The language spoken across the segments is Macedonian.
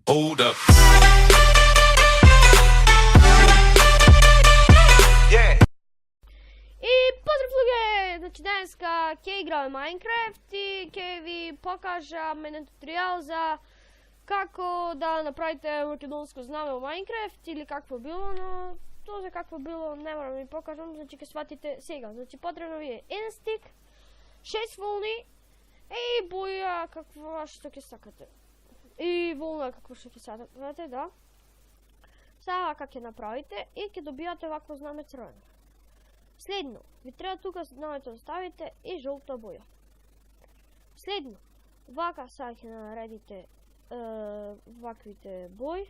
Hold up. И поздрав луѓе, значи денеска ќе играме Minecraft и ќе ви покажам еден туторијал за како да направите македонско знаме во Minecraft или какво било, но тоа за какво било не морам да ви покажам, значи ќе сватите сега. Значи потребно ви е еден стик, 6 волни и боја каква што ќе сакате. И волна какво што ќе сакате, да. Сега како ќе направите и ќе добијате вакво знаме црвено. Следно, ви треба тука знамето да ставите и жолта боја. Следно, вака сега ќе наредите ваквите бои.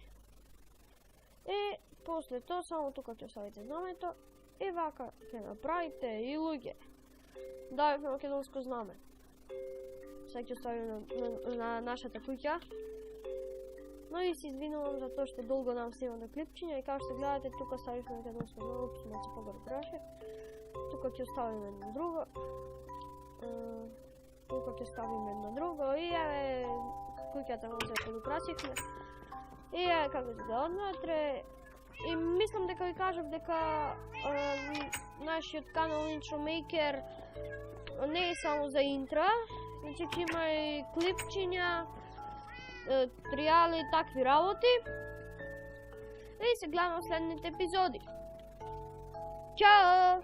И после тоа само тука ќе ставите знамето и вака ќе направите и луѓе. Даваме македонско знаме. Сега ќе ставим на нашата куќа. Но и се извинувам за тоа што долго нам снима на клипчиња и како што гледате тука ставивме македонско знаме, малку погоре праше. Тука ќе оставиме едно друго. Тука ќе ставиме едно друго и еве куќата може да подукрасивме. И еве како ќе да однатре. И мислам дека ви кажав дека нашиот канал Intromaker не е само за интро, значи ќе има и клипчиња, туторијали и такви работи. И се гледаме во следните епизоди. Чао!